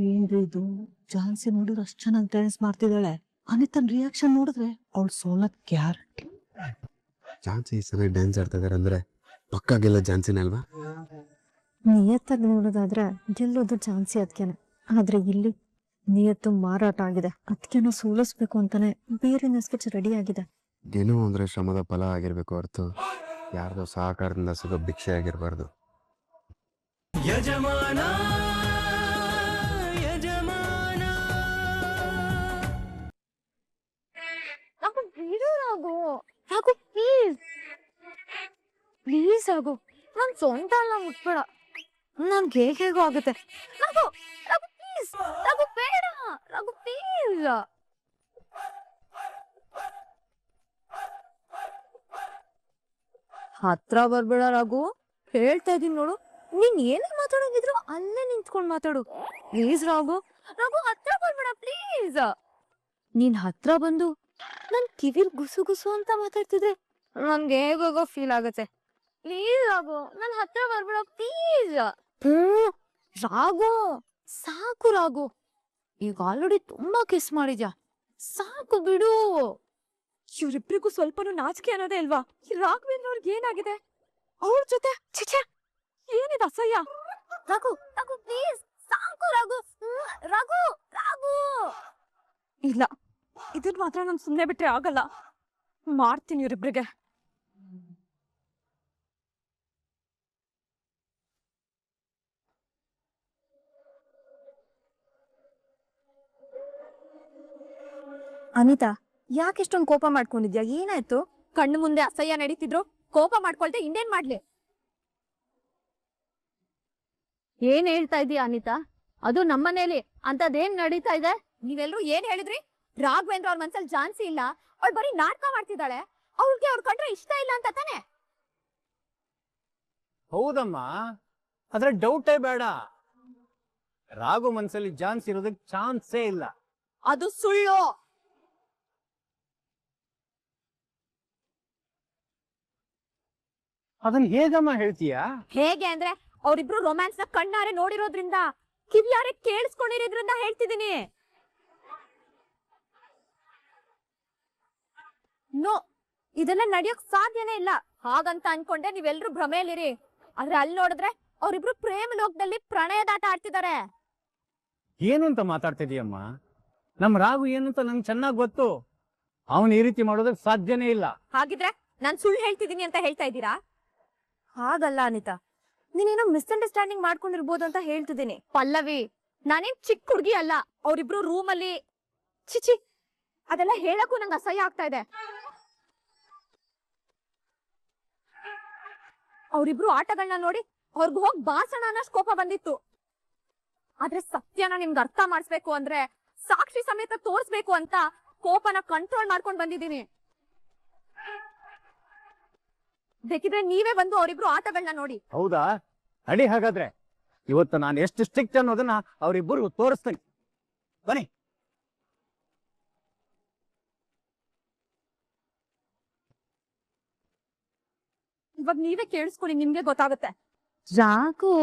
ಏನ್ರಿ ಇದು? ಝಾನ್ಸಿ ನೋಡಿದ್ರೆ ಅಷ್ಟ್ ಚೆನ್ನಾಗಿ ಡ್ಯಾನ್ಸ್ ಮಾಡ್ತಿದ್ದಾಳೆ. ಅನಿತನ್ ರಿಯಾಕ್ಷನ್ ನೋಡಿದ್ರೆ ಅವಳು ಸೋಲಕ್ ಗ್ಯಾರಂಟಿ. ಝಾನ್ಸಿ ಚೆನ್ನಾಗಿ ಡ್ಯಾನ್ಸ್ ಆಡ್ತಾ ಇದಾರೆ ಅಂದ್ರೆ ಪಕ್ಕಾಗೆಲ್ಲ ಝಾನ್ಸಿನೇ ಅಲ್ವಾ? ನಿಯತ್ತಾಗಿ ನೋಡೋದಾದ್ರೆ ಗೆಲ್ಲೋದು ಝಾನ್ಸಿ ಅದಕ್ಕೇನೆ. ಆದ್ರೆ ಇಲ್ಲಿ ನಿಯತ್ತು ಮಾರಾಟ ಆಗಿದೆ. ಅದಕ್ಕೇನೋ ಸೋಲಿಸ್ಬೇಕು ಅಂತಾನೆ ಬೇರೆ ಸ್ಕೆಚ್ ರೆಡಿ ಆಗಿದೆ. ಏನೋ ಅಂದ್ರೆ ಶ್ರಮದ ಫಲ ಆಗಿರ್ಬೇಕು ಹೊರತು ಯಾರ್ದೋ ಸಹಕಾರದಿಂದ ಸಿಗೋ ಭಿಕ್ಷೆ ಆಗಿರ್ಬಾರ್ದು. ಯಜಮಾನ ಯಜಮಾನ ರಾಘು ಬಿಡು ರಾಘು. ರಾಘು ಪ್ಲೀಸ್ ಪ್ಲೀಸ್ ರಾಘು, ನನ್ ಸ್ವಂತ ಎಲ್ಲ ಮುಟ್ಬೇಡ. ನನ್ಗೆ ಹೇಗೋ ಆಗುತ್ತೆ. ರಾಘು ರಾಘು ಪ್ಲೀಸ್, ರಾಘು ಬೇಡ, ರಾಘು ಪ್ಲೀಸ್. ಹತ್ರ ಬರ್ಬೇಡ ರಾಘು, ಹೇಳ್ತಾ ಇದೀನಿ ನೋಡು. ನೀನ್ ಏನೇ ಮಾತಾಡೋಗಿದ್ರು ಅಲ್ಲೇ ನಿಂತ್ಕೊಂಡ್ ಮಾತಾಡು ಪ್ಲೀಸ್. ರಾಘು ರಾಘು ಹತ್ರ ಬರ್ಬೇಡ ಪ್ಲೀಸ್. ನೀನ್ ಹತ್ರ ಬಂದು ನನ್ ಕಿವಿಲ್ ಗುಸು ಗುಸು ಅಂತ ಮಾತಾಡ್ತಿದ್ರೆ ನನ್ಗೆ ಹೇಗೋ ಫೀಲ್ ಆಗತ್ತೆ. ಪ್ಲೀಸ್ ರಾಘು, ನನ್ ಹತ್ರ ಬರ್ಬೇಡ ಪ್ಲೀಸ್. ರಾಘು ಸಾಕು ರಾಘು, ಈಗ ಆಲ್ರೆಡಿ ತುಂಬಾ ಕಿಸ್ ಮಾಡಿದ್ಯಾ, ಸಾಕು ಬಿಡು. ಇವ್ರಿಬ್ರಿಗೂ ಸ್ವಲ್ಪನೂ ನಾಚಿಕೆ ಅನ್ನೋದೇ ಇಲ್ವಾ? ರಾಘವೇಂದ್ರ ಅವ್ರಿಗೆ ಏನಾಗಿದೆ? ಅವ್ರ ಜೊತೆ ಚಿಚೆ ಏನಿದೆ ಅಸಹ್ಯ. ರಾಘು ರಾಘು ಪ್ಲೀಸ್ ಸಾಕು ರಾಘು. ರಾಘು ರಾಘು ಇಲ್ಲ, ಇದನ್ ಮಾತ್ರ ನಾನು ಸುಮ್ನೆ ಬಿಟ್ರೆ ಆಗಲ್ಲ. ಮಾಡ್ತೀನಿ ಇವ್ರಿಬ್ರಿಗೆ. ಅನಿತಾ, ಯಾಕೆ ಇಷ್ಟೊಂದು ಕೋಪ ಮಾಡ್ಕೊಂಡಿದ್ಯಾ? ಏನಾಯ್ತು? ಕಣ್ಣು ಮುಂದೆ ಅಸಹ್ಯ ನಡೀತಿದ್ರು ಕೋಪ ಮಾಡ್ಕೊಳ್ತೆ ಇನ್ನೇನ್ ಮಾಡ್ಲಿ? ಏನ್ ಹೇಳ್ತಾ ಇದೀಯ ಅನಿತಾ? ಅದು ನಮ್ಮನೇಲಿ ಅಂತದೇನ್ ನಡೀತಾ ಇದೆ? ನೀವೆಲ್ರೂ ಏನ್ ಹೇಳಿದ್ರಿ? ರಾಘವೇಂದ್ರ ಅವ್ರ ಮನ್ಸಲ್ಲಿ ಝಾನ್ಸಿ ಇಲ್ಲ, ಅವಳು ಬರೀ ನಾಟಕ ಮಾಡ್ತಿದ್ದಾಳೆ, ಅವ್ರಿಗೆ ಅವ್ರ ಕಂಡ್ರೆ ಇಷ್ಟ ಇಲ್ಲ ಅಂತ ತಾನೆ? ಹೌದಮ್ಮ, ಅದ್ರ ಡೌಟೇ ಬೇಡ. ರಾಘು ಮನ್ಸಲ್ಲಿ ಝಾನ್ಸಿ ಇರೋದಕ್ಕೆ ಚಾನ್ಸೇ ಇಲ್ಲ. ಅದು ಸುಳ್ಳು. ಅದನ್ನ ಹೇಗಮ್ಮ ಹೇಳ್ತೀಯಾ? ಹೇಗೆ ಅಂದ್ರೆ ಅವ್ರಿಬ್ರು ರೊಮ್ಯಾನ್ಸ್ ನ ಕಣ್ಣಾರೆ ನೋಡಿರೋದ್ರಿಂದ, ಕಿವಿಯಾರೆ ಕೇಳಿಸ್ಕೊಂಡಿರೋದ್ರಿಂದ ಹೇಳ್ತಿದ್ದೀನಿ. ನೋ, ಇದೆಲ್ಲ ನಡೆಯೋಕ್ ಸಾಧ್ಯನೇ ಇಲ್ಲ. ಹಾಗಂತ ಅನ್ಕೊಂಡೆ ನೀವೆಲ್ರು ಭ್ರಮೆಯಲ್ಲಿರಿ. ಆದ್ರೆ ಅಲ್ಲಿ ನೋಡಿದ್ರೆ ಅವ್ರಿಬ್ರು ಪ್ರೇಮ ಲೋಕದಲ್ಲಿ ಪ್ರಣಯದಾಟ ಆಡ್ತಿದ್ದಾರೆ. ಏನು ಅಂತ ಮಾತಾಡ್ತಿದೀಯಮ್ಮ? ನಮ್ ರಾಘು ಏನು ಅಂತ ನಂಗೆ ಚೆನ್ನಾಗ್ ಗೊತ್ತು. ಅವನ್ ಈ ರೀತಿ ಮಾಡೋದಕ್ಕೆ ಸಾಧ್ಯನೇ ಇಲ್ಲ. ಹಾಗಿದ್ರೆ ನಾನ್ ಸುಳ್ಳು ಹೇಳ್ತಿದ್ದೀನಿ ಅಂತ ಹೇಳ್ತಾ ಇದ್ದೀರಾ? ಹಾಗಲ್ಲ ಅನಿತಾ, ನೀನೇನೋ ಮಿಸ್ಅಂಡರ್ಸ್ಟ್ಯಾಂಡಿಂಗ್ ಮಾಡ್ಕೊಂಡಿರ್ಬೋದು ಅಂತ ಹೇಳ್ತಿದ್ದೀನಿ. ಪಲ್ಲವಿ, ನಾನೇನ್ ಚಿಕ್ಕ ಹುಡುಗಿ ಅಲ್ಲ. ಅವ್ರಿಬ್ರು ರೂಮ್ ಅಲ್ಲಿ ಚಿಚಿ ಅದೆಲ್ಲ ಹೇಳಕ್ಕೂ ನಂಗೆ ಅಸಹ್ಯ ಆಗ್ತಾ ಇದೆ. ಅವ್ರಿಬ್ರು ಆಟಗಳನ್ನ ನೋಡಿ ಅವ್ರಿಗೂ ಹೋಗಿ ಬಾಸಣ ಅನ್ನೋಷ್ಟು ಕೋಪ ಬಂದಿತ್ತು. ಆದ್ರೆ ಸತ್ಯನ ನಿಮ್ಗೆ ಅರ್ಥ ಮಾಡಿಸ್ಬೇಕು ಅಂದ್ರೆ ಸಾಕ್ಷಿ ಸಮೇತ ತೋರಿಸ್ಬೇಕು ಅಂತ ಕೋಪನ ಕಂಟ್ರೋಲ್ ಮಾಡ್ಕೊಂಡ್ ಬಂದಿದ್ದೀನಿ. ಬೇಕಿದ್ರೆ ನೀವೇ ಬಂದು ಅವರಿಬ್ರು ಆಟಗಳನ್ನ ನೋಡಿ. ಹೌದಾ? ಅಡಿ ಹಾಗಾದ್ರೆ ಇವತ್ತು ನಾನು ಎಷ್ಟು ಸ್ಟ್ರಿಕ್ಟ್ ಅನ್ನೋದನ್ನ ಅವ್ರಿಬ್ಬರು ತೋರಿಸ್ತೀನಿ. ಬನ್ನಿ. ಇವಾಗ ನೀವೇ ಕೇಳಿಸ್ಕೊಳ್ಳಿ, ನಿಮ್ಗೆ ಗೊತ್ತಾಗುತ್ತೆ. ರಾಘು,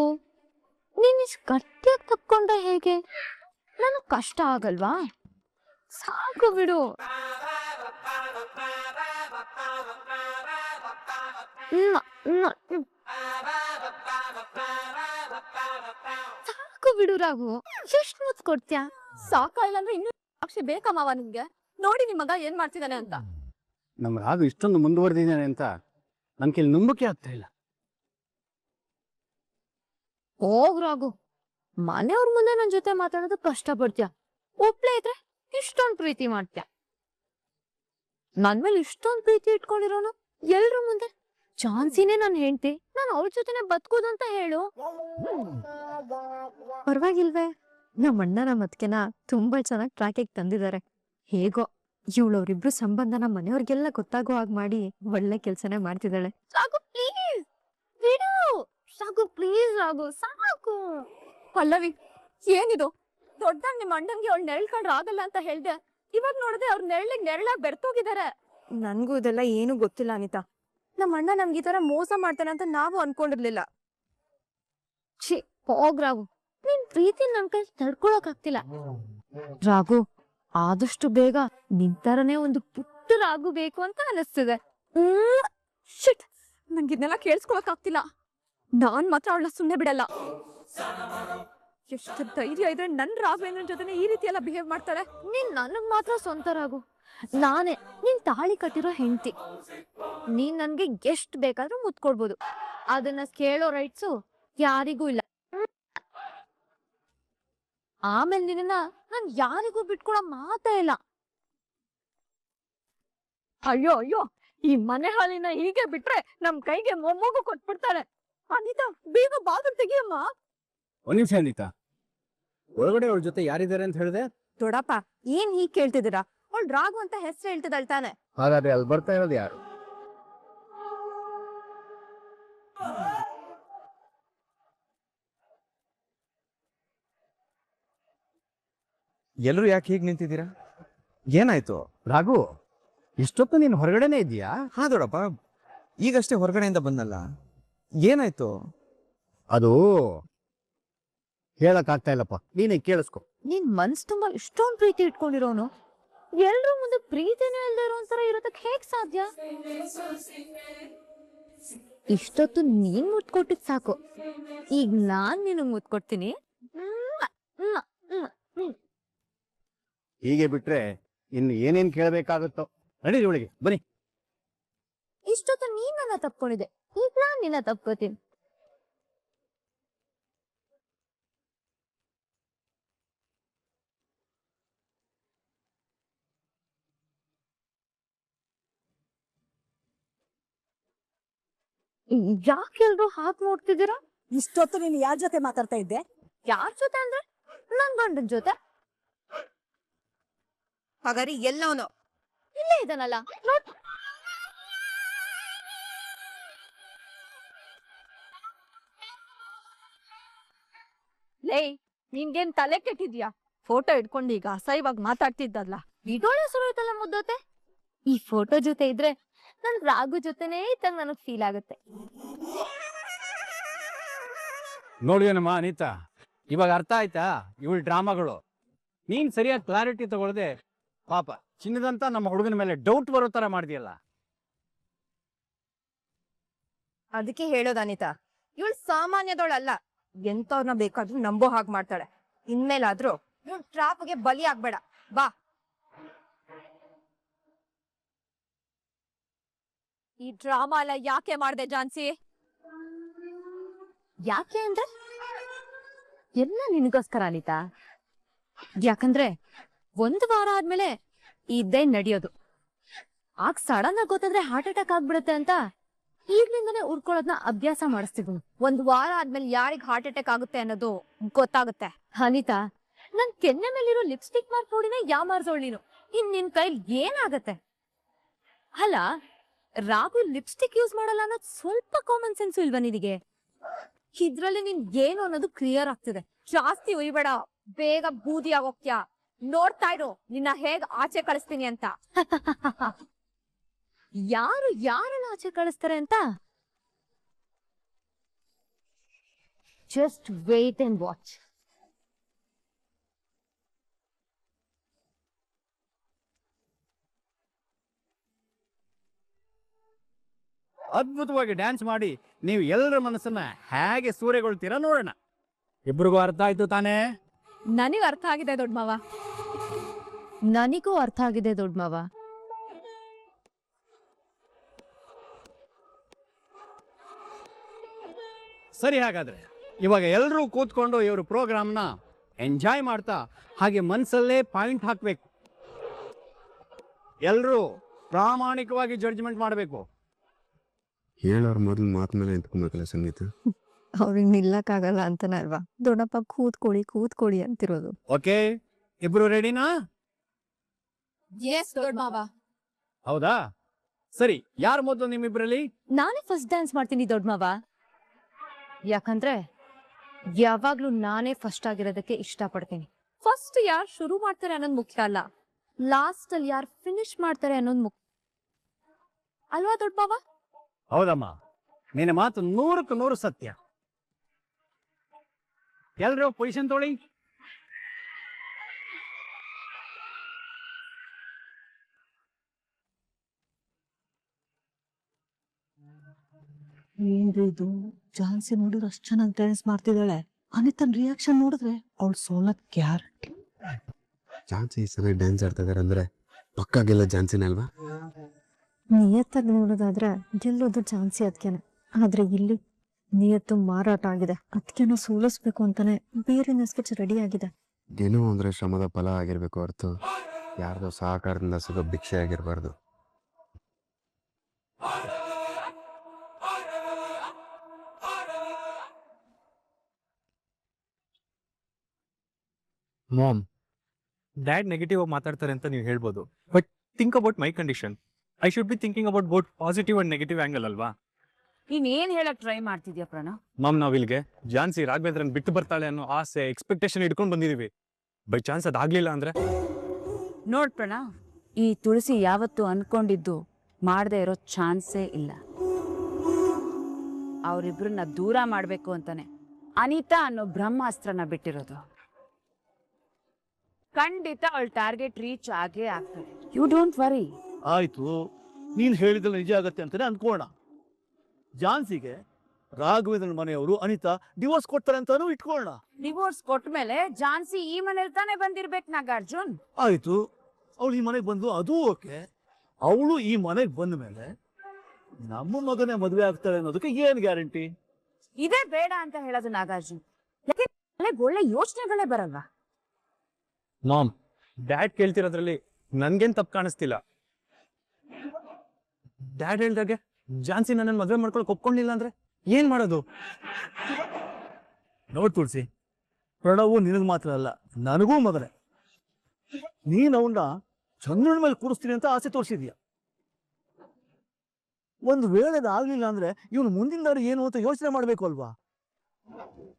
ನೀನ್ ಇಷ್ಟು ಗಟ್ಟಿಯಾಗಿ ತಕ್ಕೊಂಡ ಹೇಗೆ? ನನಗ್ ಕಷ್ಟ ಆಗಲ್ವಾ? ಸಾಕು ಬಿಡು. ಸಾಕು ಬಿಡು ರಾಘು, ಎಷ್ಟು ಮುತ್ತು ಕೊಡ್ತೀಯ? ಸಾಕಾಗಿಲ್ಲ ಅಂದ್ರೆ ಇನ್ನು ಸಾಕ್ಷಿ ಬೇಕಾ ಮಾವ ನಿಮ್ಗೆ? ನೋಡಿ ನಿಮ್ ಮಗ ಏನ್ ಮಾಡ್ತಿದ್ದಾನೆ ಅಂತ. ನಮ್ ರಾಘು ಇಷ್ಟೊಂದು ಮುಂದುವರೆದಿದ್ದಾನೆ ಅಂತ ನನ್ ಕೈಲಿ ನಂಬಿಕೆ ಆಗ್ತಾ ಇಲ್ಲ. ಹೋಗ್ ರಾಘು, ಮನೆಯವ್ರ ಮುಂದೆ ನನ್ ಜೊತೆ ಮಾತಾಡೋದು ಕಷ್ಟ ಪಡ್ತೀಯ. ಒಬ್ಳೆ ಇದ್ರೆ ಇಷ್ಟೊಂದ್ ಪ್ರೀತಿ ಮಾಡ್ತೀಯ. ನನ್ ಮೇಲೆ ಇಷ್ಟೊಂದ್ ಪ್ರೀತಿ ಇಟ್ಕೊಂಡಿರೋನು ಎಲ್ರ ಮುಂದೆ ಚಾನ್ಸಿನೇ ನಾನು ಹೆಂಡ್ತಿ, ನಾನು ಅವ್ರ ಜೊತೆನೆ ಬದುಕೋದಂತ ಹೇಳು. ಪರವಾಗಿಲ್ವೇ? ನಮ್ಮ ಅಣ್ಣನ ಮತ್ಕೆನ ತುಂಬಾ ಚೆನ್ನಾಗಿ ಟ್ರ್ಯಾಕಿಗೆ ತಂದಿದ್ದಾರೆ. ಹೇಗೋ ಇವಳವ್ರಿಬ್ರು ಸಂಬಂಧನ ಮನೆಯವ್ರಿಗೆಲ್ಲ ಗೊತ್ತಾಗೋ ಹಾಗೆ ಮಾಡಿ ಒಳ್ಳೆ ಕೆಲ್ಸನೇ ಮಾಡ್ತಿದ್ದಾಳೆ. ಸಾಕು ಪ್ಲೀಸ್ ಬಿಡು. ಸಾಕು ಪ್ಲೀಸ್ ರಾಘು, ಸಾಕು. ಪಲ್ಲವಿ, ಏನಿದು? ದೊಡ್ಡ ನಿಮ್ಮ ಅಣ್ಣಂಗೆ ಅವ್ಳು ನೆರಳ್ಕೊಂಡ್ರೆ ಆಗಲ್ಲ ಅಂತ ಹೇಳ್ದೆ, ಇವಾಗ ನೋಡಿದ್ರೆ ಅವ್ರ ನೆರಳಿಗೆ ನೆರಳಾಗಿ ಬೆರ್ತೋಗಿದ್ದಾರೆ. ನನ್ಗೂ ಇದೆಲ್ಲ ಏನು ಗೊತ್ತಿಲ್ಲ ಅನಿತಾ. ನಮ್ಮ ಅಣ್ಣ ನಮ್ಗೆ ಈ ತರ ಮೋಸ ಮಾಡ್ತಾನೆ ಅಂತ ನಾವು ಅನ್ಕೊಂಡಿರ್ಲಿಲ್ಲ. ಛೀ ಹೋಗ್ ರಾಘು, ನಿನ್ ಪ್ರೀತಿ ನನ್ ಕೈ ತಡ್ಕೊಳಕ್ ಆಗ್ತಿಲ್ಲ. ರಾಘು, ಆದಷ್ಟು ಬೇಗ ನಿನ್ ತರನೇ ಒಂದು ಪುಟ್ಟ ರಾಘು ಬೇಕು ಅಂತ ಅನಿಸ್ತಿದೆ. ಶಿಟ್, ನಂಗಿದ್ನೆಲ್ಲ ಕೇಳಿಸ್ಕೊಳಕ್ ಆಗ್ತಿಲ್ಲ. ನಾನ್ ಮಾತ್ರ ಅವಳನ್ನ ಸುಮ್ನೆ ಬಿಡಲ್ಲ. ಎಷ್ಟು ಧೈರ್ಯ ಇದ್ರೆ ನನ್ ರಾಘವೇಂದ್ರನ್ ಜೊತೆ ಈ ರೀತಿ ಎಲ್ಲ ಬಿಹೇವ್ ಮಾಡ್ತಾರೆ. ನೀನ್ ನನಗ್ ಮಾತ್ರ ಸ್ವಂತ ರಾಘು. ನಾನೇ ನೀನ್ ತಾಳಿ ಕಟ್ಟಿರೋ ಹೆಂಡತಿ. ನೀನ್ ನನ್ಗೆ ಎಷ್ಟ್ ಬೇಕಾದ್ರೂ ಮುತ್ಕೊಡ್ಬೋದು. ಅದನ್ನ ಕೇಳೋ ರೈಟ್ಸು ಯಾರಿಗೂ ಇಲ್ಲ. ಆಮೇಲೆ ನಿನ್ನ ನಾನ್ ಯಾರಿಗೂ ಬಿಟ್ಕೊಡೋ ಮಾತೇ ಇಲ್ಲ. ಅಯ್ಯೋ ಅಯ್ಯೋ, ಈ ಮನೆ ಹಾಲಿನ ಹೀಗೆ ಬಿಟ್ರೆ ನಮ್ ಕೈಗೆ ಮೊಮ್ಮಗು ಕೊಟ್ಬಿಡ್ತಾರೆ. ಅನಿತಾ, ಬೇಗ ಬಾಗಿಲು ತೆಗಿಯಮ್ಮ. ಒಂದ್ ನಿಮಿಷ ಅನಿತಾ, ಒಳಗಡೆ ಅವಳ ಜೊತೆ ಯಾರಿದ್ದಾರೆ ಅಂತ ಹೇಳಿದೆ? ದೊಡ್ಡಪ್ಪ, ಏನ್ ಹೀಗ್ ಕೇಳ್ತಿದ್ದೀರಾ? ಅವಳು ರಾಘು ಅಂತ ಹೆಸರು ಹೇಳ್ತಿದ್ದಾಳ್ತಾನೆ. ಹಾಗಾದ್ರೆ ಅಲ್ಲಿ ಬರ್ತಾ ಇರೋದು ಯಾರು? ಎಲ್ಲರೂ ಯಾಕೆ ಹೀಗೆ ನಿಂತಿದ್ದೀರಾ? ಏನಾಯ್ತು? ರಾಘು, ಇಷ್ಟೊತ್ತು ನೀನು ಹೊರಗಡೆನೆ ಇದೀಯಾ? ಹಾ ದೊಡ್ಡಪ್ಪ, ಈಗಷ್ಟೇ ಹೊರಗಡೆಯಿಂದ ಬಂದಲ್ಲ. ಏನಾಯ್ತು? ಅದು ಹೇಳಕ್ ಆಗ್ತಾ ಇಲ್ಲಪ್ಪ, ನೀನೇ ಕೇಳಿಸ್ಕೊ. ನೀನ್ ಮನ್ಸ್ ತುಂಬಾ ಇಷ್ಟೊಂದ್ ಪ್ರೀತಿ ಇಟ್ಕೊಂಡಿರೋನು ಎಲ್ರೂ ಮುಂದೆ ಪ್ರೀತಿನೇ ಇಲ್ದೇ ಇರೋ ಒಂಥರ ಇರೋದಕ್ ಹೇಗ್ ಸಾಧ್ಯ? ಇಷ್ಟೊತ್ತು ನೀನ್ ಮುತ್ಕೊಟ್ಟಿದ್ ಸಾಕು, ಈಗ ನಾನ್ ನಿನಗ್ ಮುತ್ಕೊಡ್ತೀನಿ. ಹೀಗೆ ಬಿಟ್ರೆ ಇನ್ನು ಏನೇನ್ ಕೇಳಬೇಕಾಗುತ್ತೋ. ನಡೀರಿ ಒಳಗೆ ಬನ್ನಿ. ಇಷ್ಟೊತ್ತು ನೀನ್ ನನ್ನ ತಪ್ಕೊಂಡಿದೆ, ಈಗ ನಾನ್ ನಿನ್ನ ತಪ್ಕೋತೀನಿ. ಯಾಕೆಲ್ರು ಹಾಕ್ ನೋಡ್ತಿದ್ದೀರಾ? ಇಷ್ಟೊತ್ತು ನೀನು ಯಾರ ಜೊತೆ ಮಾತಾಡ್ತಾ ಇದ್ದೆ? ಯಾರ್ ಜೊತೆ ಅಂದ್ರೆ ನನ್ ಗಂಡನ್ ಜೊತೆ. ಹಾಗಾದ್ರೆ ಎಲ್ಲವನು ಇಲ್ಲೇ ಇದಾನಲ್ಲ, ನೋಡ್. ಲೇ, ನಿನ್ಗೇನ್ ತಲೆ ಕೆಟ್ಟಿದ್ಯಾ? ಫೋಟೋ ಇಟ್ಕೊಂಡು ಈಗ ಅಸಹ್ಯವಾಗಿ ಮಾತಾಡ್ತಿದ್ದಲ್ಲ. ಇದೊಳ್ಳೆ ಸುರುತ್ತಲ್ಲ ಮುದ್ದತೆ. ಈ ಫೋಟೋ ಜೊತೆ ಇದ್ರೆ ನನ್ ರಾಘು ಜೊತೆನೇ ಇದ್ದಂಗ ನನಗ್ ಫೀಲ್ ಆಗುತ್ತೆ. ನೋಡಿಯೇನಮ್ಮ ಅನಿತಾ, ಇವಾಗ ಅರ್ಥ ಆಯ್ತಾ ಇವಳ ಡ್ರಾಮಾಗಳು? ನೀನ್ ಸರಿಯಾಗಿ ಕ್ಲಾರಿಟಿ ತಗೊಳ್ದೆ ಪಾಪ ಚಿನ್ನದಂತ ನಮ್ಮ ಹುಡುಗನ ಮೇಲೆ ಡೌಟ್ ಬರೋ ತರ ಮಾಡಿದ್ಯಲ್ಲ. ಅದಕ್ಕೆ ಹೇಳೋದು ಅನಿತಾ, ಇವಳು ಸಾಮಾನ್ಯದವಳಲ್ಲ. ಎಂತವ್ರನ್ನ ಬೇಕಾದ್ರೂ ನಂಬೋ ಹಾಗೆ ಮಾಡ್ತಾಳೆ. ಇನ್ಮೇಲಾದ್ರೂ ಇವಳು ಟ್ರಾಪ್ಗೆ ಬಲಿ ಆಗ್ಬೇಡ. ಬಾ. ಈ ಡ್ರಾಮಾ ಎಲ್ಲ ಯಾಕೆ ಮಾಡ್ದೆ ಜಾನ್ಸಿ? ಯಾಕೆ ಅಂದ್ರೆ ಎಲ್ಲ ನಿನಗೋಸ್ಕರ ಅನಿತಾ. ಯಾಕಂದ್ರೆ 1 ವಾರ ಆದ್ಮೇಲೆ ಇದ್ದೇ ನಡೆಯೋದು. ಆಗ ಸಡನ್ ಆಗಿ ಗೊತ್ತಾದ್ರೆ ಹಾರ್ಟ್ ಅಟ್ಯಾಕ್ ಆಗ್ಬಿಡುತ್ತೆ ಅಂತ ಈಗ್ಲಿಂದಾನೆ ಉಡ್ಕೊಳ್ಳೋದನ್ನ ಅಭ್ಯಾಸ ಮಾಡಿಸ್ತಿದ್ವಿ. 1 ವಾರ ಆದ್ಮೇಲೆ ಯಾರಿಗ್ ಹಾರ್ಟ್ ಅಟ್ಯಾಕ್ ಆಗುತ್ತೆ ಅನ್ನೋದು ಗೊತ್ತಾಗುತ್ತೆ. ಅನಿತಾ, ನನ್ ಕೆನ್ನೆ ಮೇಲಿರೋ ಲಿಪ್ಸ್ಟಿಕ್ ಮಾರ್ಕ್ ನೋಡಿನೇ ಯಾಮಾರ್ಸೋಳ್ ನೀನು. ಇನ್ ನಿನ್ ಕೈಲಿ ಏನಾಗತ್ತೆ? ಅಲ್ಲ, ರಾಘು ಲಿಪ್ಸ್ಟಿಕ್ ಯೂಸ್ ಮಾಡಲ್ಲ ಅನ್ನೋದು ಸ್ವಲ್ಪ ಕಾಮನ್ ಸೆನ್ಸ್ ಇಲ್ವಾ ನಿನಗೆ? ಇದ್ರಲ್ಲಿ ನಿನ್ ಏನು ಅನ್ನೋದು ಕ್ಲಿಯರ್ ಆಗ್ತಿದೆ. ಜಾಸ್ತಿ ಉಯ್ಬೇಡ, ಬೇಗ ಬೂದಿ ಆಗೋಗ್ತ್ಯಾ. ನೋಡ್ತಾ ಇರು ನಿನ್ನ ಹೇಗ್ ಆಚೆ ಕಳಿಸ್ತೀನಿ ಅಂತ. ಯಾರು ಯಾರನ್ನ ಆಚೆ ಕಳಿಸ್ತಾರೆ ಅಂತ ಜಸ್ಟ್ ವೇಟ್ ಅಂಡ್ ವಾಚ್. ಅದ್ಭುತವಾಗಿ ಡ್ಯಾನ್ಸ್ ಮಾಡಿ ನೀವು ಎಲ್ಲರ ಮನಸ್ಸನ್ನ ಹೇಗೆ ಸೂರೆಗೊಳ್ತೀರಾ ನೋಡೋಣ. ಇಬ್ರಿಗೂ ಅರ್ಥ ಆಯ್ತು ತಾನೇ? ನನಗ್ ಅರ್ಥ ಆಗಿದೆ ದೊಡ್ಡ ಮಾವ. ನನಗೂ ಅರ್ಥ ಆಗಿದೆ ದೊಡ್ಡ ಮಾವ. ಸರಿ, ಹಾಗಾದ್ರೆ ಇವಾಗ ಎಲ್ಲರೂ ಕೂತ್ಕೊಂಡು ಇವ್ರ ಪ್ರೋಗ್ರಾಮ್ನ ಎಂಜಾಯ್ ಮಾಡ್ತಾ ಹಾಗೆ ಮನ್ಸಲ್ಲೇ ಪಾಯಿಂಟ್ ಹಾಕ್ಬೇಕು. ಎಲ್ಲರೂ ಪ್ರಾಮಾಣಿಕವಾಗಿ ಜಡ್ಜ್ಮೆಂಟ್ ಮಾಡಬೇಕು. ಹೇಳೋರ್ ಮೊದಲು ಮಾತು ಮೇಲೆ ನಿಂತ್ಕೊಬೇಕಲ್ಲ ಸಂಗೀತ. ಅವ್ರಿಗೆ ನಿಲ್ಲಕ್ಕಾಗಲ್ಲ ಅಂತಾನೆ ಅಲ್ವಾ ದೊಡ್ಡಪ್ಪ ಕೂತ್ಕೊಳ್ಳಿ ಕೂತ್ಕೊಳ್ಳಿ ಅಂತಿರೋದು. ಓಕೆ, ಇಬ್ರು ರೆಡಿನಾ? ಎಸ್ ದೊಡ್ಡ ಮಾವ. ಹೌದಾ? ಸರಿ, ಯಾರು ಮೊದಲು ನಿಮ್ಮಿಬ್ರಲ್ಲಿ? ನಾನೇ ಫಸ್ಟ್ ಡ್ಯಾನ್ಸ್ ಮಾಡ್ತೀನಿ ದೊಡ್ಡ ಮಾವ. ಯಾಕಂದ್ರೆ ಯಾವಾಗ್ಲೂ ನಾನೇ ಫಸ್ಟ್ ಆಗಿರೋದಕ್ಕೆ ಇಷ್ಟಪಡ್ತೀನಿ. ಫಸ್ಟ್ ಯಾರು ಶುರು ಮಾಡ್ತಾರೆ ಅನ್ನೋದು ಮುಖ್ಯ ಅಲ್ಲ, ಲಾಸ್ಟ್ ಅಲ್ಲಿ ಯಾರು ಫಿನಿಶ್ ಮಾಡ್ತಾರೆ ಅನ್ನೋದು ಮುಖ್ಯ ಅಲ್ವಾ ದೊಡ್ಡ ಮಾವ? ಹೌದಮ್ಮ, ನಿನ್ನ ಮಾತು 100ಕ್ಕೆ 100 ಸತ್ಯ. ಎಲ್ರೂ ಪೊಸಿಷನ್ ತೊಗೊಳ್ಳಿ. ಏನ್ರಿ ಇದು ಝಾನ್ಸಿ ನೋಡಿದ್ರೆ ಅಷ್ಟ್ ಚೆನ್ನಾಗಿ ಡ್ಯಾನ್ಸ್ ಮಾಡ್ತಿದ್ದಾಳೆ. ಅನಿತನ್ ರಿಯಾಕ್ಷನ್ ನೋಡಿದ್ರೆ ಅವಳು ಸೋಲಕ್ ಗ್ಯಾರಂಟಿ. ಝಾನ್ಸಿ ಚೆನ್ನಾಗಿ ಡ್ಯಾನ್ಸ್ ಆಡ್ತಾ ಇದಾರೆ ಅಂದ್ರೆ ಪಕ್ಕಾಗೆಲ್ಲ ಝಾನ್ಸಿನೇ ಅಲ್ವಾ? ನಿಯತ್ತಾಗಿ ನೋಡೋದಾದ್ರೆ ಗೆಲ್ಲೋದು ಝಾನ್ಸಿ ಅದಕ್ಕೇನೆ. ಆದ್ರೆ ಇಲ್ಲಿ ನಿಯತ್ತು ಮಾರಾಟ ಆಗಿದೆ. ಅದಕ್ಕೇನೋ ಸೋಲಿಸ್ಬೇಕು ಅಂತಾನೆ ಬೇರೆ ಸ್ಕೆಚ್ ರೆಡಿ ಆಗಿದೆ. ಗೆಲುವು ಅಂದ್ರೆ ಶ್ರಮದ ಫಲ ಆಗಿರ್ಬೇಕು ಹೊರತು ಯಾರ್ದೋ ಸಹಕಾರದಿಂದ ಸಿಗೋ ಭಿಕ್ಷೆ ಆಗಿರ್ಬಾರ್ದು. ಮಾಮ್, ಡ್ಯಾಡ್ ನೆಗೆಟಿವ್ ಆಗಿ ಮಾತಾಡ್ತಾರೆ ಅಂತ ನೀವು ಹೇಳ್ಬೋದು, but think about my condition. I should be thinking about both positive and negative angle ಅಲ್ವಾ? ನೀನ್ ಏನ್ ಹೇಳಕ್ ಟ್ರೈ ಮಾಡ್ತಿದ್ಯಾ ಪ್ರಣವ್? ಮಾಮ್, ನಾವ್ ಇಲ್ಲಿಗೆ ಝಾನ್ಸಿ ರಾಘವೇಂದ್ರನ್ ಬಿಟ್ಟು ಬರ್ತಾಳೆ ಅನ್ನೋ ಆಸೆ ಎಕ್ಸ್ಪೆಕ್ಟೇಷನ್ ಇಟ್ಕೊಂಡು ಬಂದಿದೀವಿ. ಬೈ ಚಾನ್ಸ್ ಅದಾಗ್ಲಿಲ್ಲ ಅಂದ್ರೆ? ನೋಡ್ ಪ್ರಣವ್, ಈ ತುಳಸಿ ಯಾವತ್ತು ಅನ್ಕೊಂಡಿದ್ದು ಮಾಡದೇ ಇರೋ ಚಾನ್ಸೇ ಇಲ್ಲ. ಅವರಿಬ್ರನ್ನ ದೂರ ಮಾಡ್ಬೇಕು ಅಂತಾನೆ ಅನಿತಾ ಅನ್ನೋ ಬ್ರಹ್ಮಾಸ್ತ್ರನ ಬಿಟ್ಟಿರೋದು. ಖಂಡಿತ ಅವಳ ಟಾರ್ಗೆಟ್ ರೀಚ್ ಆಗೇ ಆಗ್ತದೆ. You don't worry. ಆಯ್ತು, ನೀನ್ ಹೇಳಿದ್ರೆ ನಿಜ ಆಗತ್ತೆ ಅಂತಾನೆ ಅನ್ಕೋಣ. ಝಾನ್ಸಿಗೆ ರಾಘವೇಂದ್ರನ್ ಮನೆಯವರು ಅನಿತಾ ಡಿವೋರ್ಸ್ ಕೊಡ್ತಾರೆ ಅಂತಾನು ಇಟ್ಕೊಳ್ಳೋಣ. ಡಿವೋರ್ಸ್ ಕೊಟ್ಮೇಲೆ ಝಾನ್ಸಿ ಈ ಮನೇಲಿ ತಾನೇ ಬಂದಿರ್ಬೇಕು ನಾಗಾರ್ಜುನ್. ಆಯ್ತು, ಅವಳು ಈ ಮನೆಗೆ ಬಂದು ಅದು ಓಕೆ. ಅವಳು ಈ ಮನೆಗೆ ಬಂದ ಮೇಲೆ ನಮ್ಮ ಮಗನೇ ಮದುವೆ ಆಗ್ತಾಳೆ ಅನ್ನೋದಕ್ಕೆ ಏನ್ ಗ್ಯಾರಂಟಿ? ಇದೇ ಬೇಡ ಅಂತ ಹೇಳೋದು ನಾಗಾರ್ಜುನ್. ಯಾಕೆ ಒಳ್ಳೆ ಯೋಚನೆಗಳೇ ಬರಲ್ವಾ? ಮಾಮ್, ಡ್ಯಾಡ್ ಕೇಳ್ತಿರೋದ್ರಲ್ಲಿ ನನ್ಗೇನ್ ತಪ್ಪು ಕಾಣಿಸ್ತಿಲ್ಲ. ಡ್ಯಾಡ್ ಹೇಳ್ದಾಗೆ ಝಾನ್ಸಿ ನನ್ನ ಮದುವೆ ಮಾಡ್ಕೊಳಕ್ ಒಪ್ಕೊಂಡಿಲ್ಲ ಅಂದ್ರೆ ಏನ್ ಮಾಡೋದು? ನೋಡ್ ತುಳಸಿ, ಪ್ರಣವು ನಿನಗ್ ಮಾತ್ರ ಅಲ್ಲ, ನನಗೂ ಮಗನೇ. ನೀನ್ ಅವನ್ನ ಚಂದ್ರನ ಮೇಲೆ ಕೂರಿಸ್ತೀನಿ ಅಂತ ಆಸೆ ತೋರಿಸಿದ್ಯಾ. ಒಂದು ವೇಳೆ ಆಗ್ಲಿಲ್ಲ ಅಂದ್ರೆ ಇವನು ಮುಂದಿನ ದಾರಿ ಏನು ಅಂತ ಯೋಚನೆ ಮಾಡ್ಬೇಕು ಅಲ್ವಾ?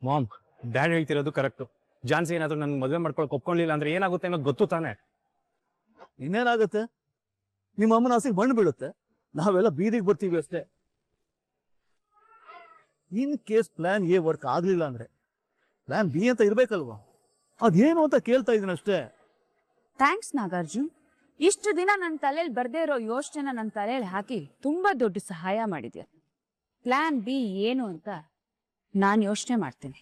ಮಾಮ್, ಡ್ಯಾಡ್ ಹೇಳ್ತಿರೋದು ಕರೆಕ್ಟು. ಝಾನ್ಸಿ ಏನಾದ್ರು ನನ್ ಮದುವೆ ಮಾಡ್ಕೊಳಕ್ ಒಪ್ಕೊಂಡಿಲ್ಲ ಅಂದ್ರೆ ಏನಾಗುತ್ತೆ ಅನ್ನೋದು ಗೊತ್ತು ತಾನೆ. ಇನ್ನೇನಾಗತ್ತೆ? ನಿಮ್ಮ ಅಮ್ಮನ ಆಸೆಗೆ ಮಣ್ಣು ಬೀಳುತ್ತೆ, ನಾವೆಲ್ಲ ಬೀದಿಗೆ ಬರ್ತೀವಿ ಅಷ್ಟೇ. In case plan A work ಆಗ್ಲಿಲ್ಲ ಅಂದ್ರೆ ಪ್ಲಾನ್ ಬಿ ಅಂತ ಇರ್ಬೇಕಲ್ವಾ? ಅದೇನು ಅಂತ ಕೇಳ್ತಾ ಇದೀನಿ ಅಷ್ಟೇ. ಥ್ಯಾಂಕ್ಸ್ ನಾಗಾರ್ಜುನ್. ಇಷ್ಟು ದಿನ ನನ್ನ ತಲೆಯಲ್ಲಿ ಬರ್ದೇ ಇರೋ ಯೋಚನೆನ ನನ್ನ ತಲೆಯಲ್ಲಿ ಹಾಕಿ ತುಂಬಾ ದೊಡ್ಡ ಸಹಾಯ ಮಾಡಿದ್ಯಾ. ಪ್ಲಾನ್ ಬಿ ಏನು ಅಂತ ನಾನು ಯೋಚನೆ ಮಾಡ್ತೀನಿ.